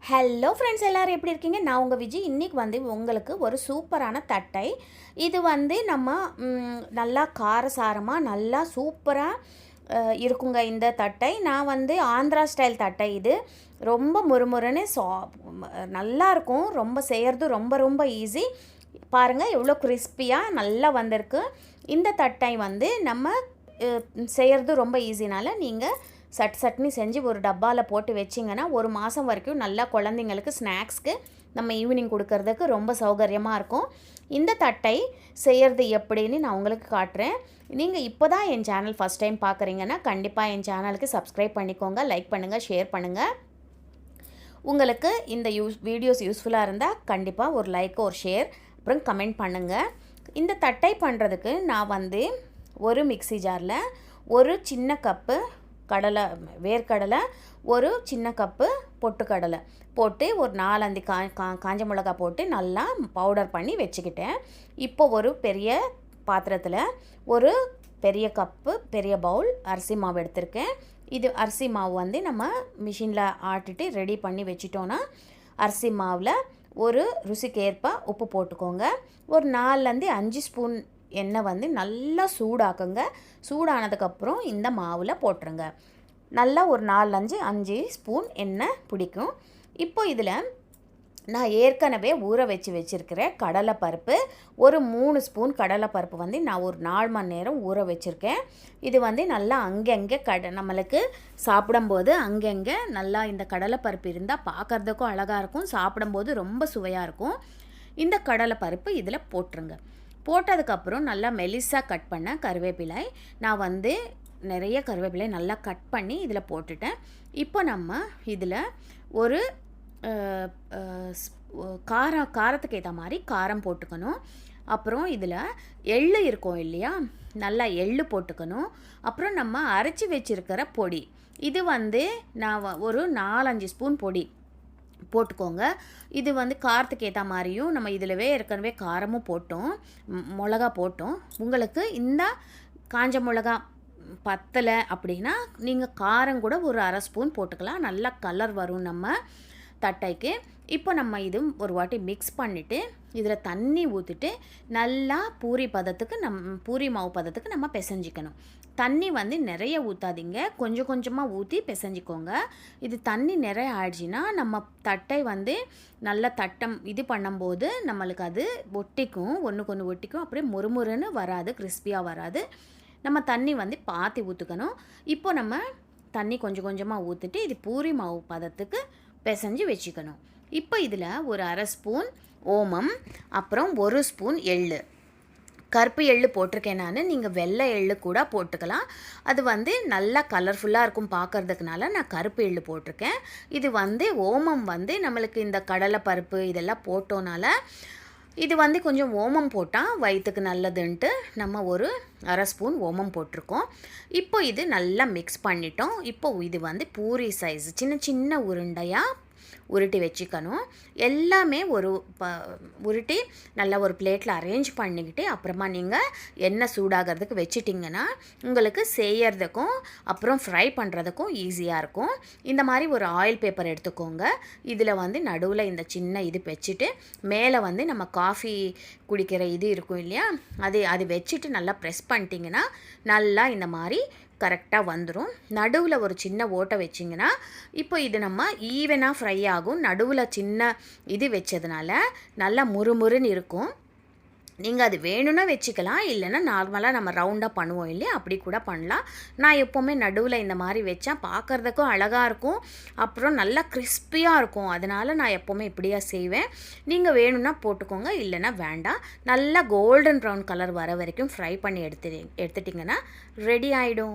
Hello friends, எல்லோரும் எப்படி இருக்கீங்க? நான் உங்கள் விஜய். இன்றைக்கி வந்து உங்களுக்கு ஒரு சூப்பரான தட்டை. இது வந்து நம்ம நல்லா காரசாரமாக நல்லா சூப்பராக இருக்குங்க இந்த தட்டை. நான் வந்து ஆந்திரா ஸ்டைல் தட்டை. இது ரொம்ப முறுமுறுன்னு நல்லாயிருக்கும். ரொம்ப செய்கிறது ரொம்ப ரொம்ப ஈஸி. பாருங்கள் எவ்வளோ கிறிஸ்பியாக நல்லா வந்திருக்கு. இந்த தட்டை வந்து நம்ம செய்கிறது ரொம்ப ஈஸினால நீங்கள் சட்னி செஞ்சு ஒரு டப்பாவில் போட்டு வச்சிங்கன்னா ஒரு மாதம் வரைக்கும் நல்லா குழந்தைங்களுக்கு ஸ்நாக்ஸ்க்கு நம்ம ஈவினிங் கொடுக்கறதுக்கு ரொம்ப சௌகரியமாக இருக்கும். இந்த தட்டை செய்கிறது எப்படின்னு நான் உங்களுக்கு காட்டுறேன். நீங்கள் இப்போ தான் என் சேனல் ஃபஸ்ட் டைம் பார்க்குறீங்கன்னா கண்டிப்பாக என் சேனலுக்கு சப்ஸ்கிரைப் பண்ணிக்கோங்க, லைக் பண்ணுங்கள், ஷேர் பண்ணுங்கள். உங்களுக்கு இந்த வீடியோஸ் யூஸ்ஃபுல்லாக இருந்தால் கண்டிப்பாக ஒரு லைக், ஒரு ஷேர், அப்புறம் கமெண்ட் பண்ணுங்கள். இந்த தட்டை பண்ணுறதுக்கு நான் வந்து ஒரு மிக்ஸி ஜாரில் ஒரு சின்ன கப்பு வேர்க்கடலை, ஒரு சின்ன கப்பு பொட்டுக்கடலை போட்டு ஒரு 4-5 காஞ்ச மிளகா போட்டு நல்லா பவுடர் பண்ணி வச்சுக்கிட்டேன். இப்போ ஒரு பெரிய பாத்திரத்தில் ஒரு பெரிய பவுல் அரிசி மாவு எடுத்திருக்கேன். இது அரிசி மாவு வந்து நம்ம மிஷினில் ஆட்டிட்டு ரெடி பண்ணி வச்சிட்டோன்னா அரிசி மாவில் ஒரு ருசிக்கேற்ப உப்பு போட்டுக்கோங்க. ஒரு 4-5 ஸ்பூன் எண்ணெய் வந்து நல்லா சூடாக்குங்க. சூடானதுக்கப்புறம் இந்த மாவில் போட்டுருங்க. நல்லா ஒரு 4-5 ஸ்பூன் எண்ணெய் பிடிக்கும். இப்போ இதில் நான் ஏற்கனவே ஊற வச்சுருக்கிற கடலைப்பருப்பு, ஒரு 3 ஸ்பூன் கடலைப்பருப்பு வந்து நான் ஒரு 4 மணி நேரம் ஊற வச்சுருக்கேன். இது வந்து நல்லா அங்கங்கே நம்மளுக்கு சாப்பிடும்போது அங்கங்கே நல்லா இந்த கடலைப்பருப்பு இருந்தால் பார்க்குறதுக்கும் அழகாக இருக்கும், சாப்பிடும்போது ரொம்ப சுவையாக இருக்கும். இந்த கடலைப்பருப்பு இதில் போட்டுருங்க. போட்டதுக்கப்புறம் நல்லா மெலிசாக கட் பண்ண கருவேப்பிலை, நான் வந்து நிறைய கருவேப்பிலை நல்லா கட் பண்ணி இதில் போட்டுட்டேன். இப்போ நம்ம இதில் ஒரு காரத்துக்கு ஏற்ற மாதிரி காரம் போட்டுக்கணும். அப்புறம் இதில் எள்ளு இருக்கும் இல்லையா, நல்லா எள்ளு போட்டுக்கணும். அப்புறம் நம்ம அரைச்சி வச்சுருக்கிற பொடி, இது வந்து நான் ஒரு 4-5 ஸ்பூன் பொடி போட்டுக்கோங்க. இது வந்து காரத்துக்கு ஏற்ற மாதிரியும் நம்ம இதிலவே ஏற்கனவே காரமும் போட்டோம், மிளகா போட்டோம். உங்களுக்கு இந்த காஞ்ச மிளகா பத்தலை அப்படின்னா நீங்கள் காரம் கூட ஒரு 1/2 ஸ்பூன் போட்டுக்கலாம். நல்லா கலர் வரும் நம்ம தட்டைக்கு. இப்போ நம்ம இது ஒரு வாட்டி மிக்ஸ் பண்ணிவிட்டு இதில் தண்ணி ஊற்றிட்டு நல்லா பூரி மாவு பதத்துக்கு நம்ம பிசைஞ்சிக்கணும். தண்ணி வந்து நிறைய ஊற்றாதீங்க, கொஞ்சம் கொஞ்சமாக ஊற்றி பிசைஞ்சிக்கோங்க. இது தண்ணி நிறைய ஆயிடுச்சுன்னா நம்ம தட்டை வந்து நல்லா இது பண்ணும்போது நம்மளுக்கு அது ஒட்டிக்கும், ஒன்றுக்கு ஒன்று ஒட்டிக்கும், அப்படியே முறுமுறுன்னு வராது, கிறிஸ்பியாக வராது. நம்ம தண்ணி வந்து பாத்தி ஊற்றுக்கணும். இப்போ நம்ம தண்ணி கொஞ்சம் கொஞ்சமாக ஊற்றிட்டு இது பூரி மாவு பதத்துக்கு பிசைஞ்சு வச்சுக்கணும். இப்போ இதில் ஒரு 1/2 ஸ்பூன் ஓமம், அப்புறம் 1 ஸ்பூன் எள்ளு, கருப்பு எள்ளு போட்டிருக்கேன் நான், நீங்கள் வெள்ளை எள்ளு கூட போட்டுக்கலாம். அது வந்து நல்லா கலர்ஃபுல்லாக இருக்கும் பார்க்குறதுக்குனால நான் கருப்பு எள்ளு போட்டிருக்கேன். இது வந்து ஓமம் வந்து நம்மளுக்கு இந்த கடலை பருப்பு இதெல்லாம் போட்டோனால இது வந்து கொஞ்சம் ஓமம் போட்டால் வயிற்றுக்கு நல்லதுன்ட்டு நம்ம ஒரு 1/2 ஸ்பூன் ஓமம் போட்டிருக்கோம். இப்போ இது நல்லா மிக்ஸ் பண்ணிட்டோம். இப்போ இது வந்து பூரி சைஸ் சின்ன சின்ன உருண்டையாக உருட்டி வச்சுக்கணும். எல்லாமே உருட்டி நல்லா ஒரு பிளேட்டில் அரேஞ்ச் பண்ணிக்கிட்டு அப்புறமா நீங்கள் எண்ணெய் சூடாகிறதுக்கு வச்சிட்டிங்கன்னா உங்களுக்கு செய்யறதுக்கும் அப்புறம் ஃப்ரை பண்ணுறதுக்கும் ஈஸியாக இருக்கும். இந்த மாதிரி ஒரு ஆயில் பேப்பர் எடுத்துக்கோங்க. இதில் வந்து நடுவில் இந்த சின்ன இது வச்சுட்டு மேலே வந்து நம்ம காஃபி குடிக்கிற இது இருக்கும் இல்லையா, அது வச்சுட்டு நல்லா ப்ரெஸ் பண்ணிட்டிங்கன்னா நல்லா இந்த மாதிரி கரெக்டாக வந்துடும். நடுவில் ஒரு சின்ன ஓட்டை வச்சிங்கன்னா இப்போ இது நம்ம ஈவனாக ஃப்ரை ஆகும். நடுவில் சின்ன இது வச்சதுனால நல்லா முறுமுறுன்னு இருக்கும். நீங்கள் அது வேணும்னா வச்சுக்கலாம், இல்லைன்னா நார்மலாக நம்ம ரவுண்டாக பண்ணுவோம் இல்லையா, அப்படி கூட பண்ணலாம். நான் எப்போவுமே நடுவில் இந்த மாதிரி வச்சா பார்க்குறதுக்கும் அழகாக இருக்கும், அப்புறம் நல்லா கிறிஸ்பியாக இருக்கும். அதனால் நான் எப்போவுமே இப்படியா செய்வேன். நீங்கள் வேணும்னா போட்டுக்கோங்க, இல்லைன்னா வேண்டாம். நல்லா கோல்டன் ப்ரௌன் கலர் வர வரைக்கும் ஃப்ரை பண்ணி எடுத்துட்டிங்கன்னா ரெடி ஆகிடும்.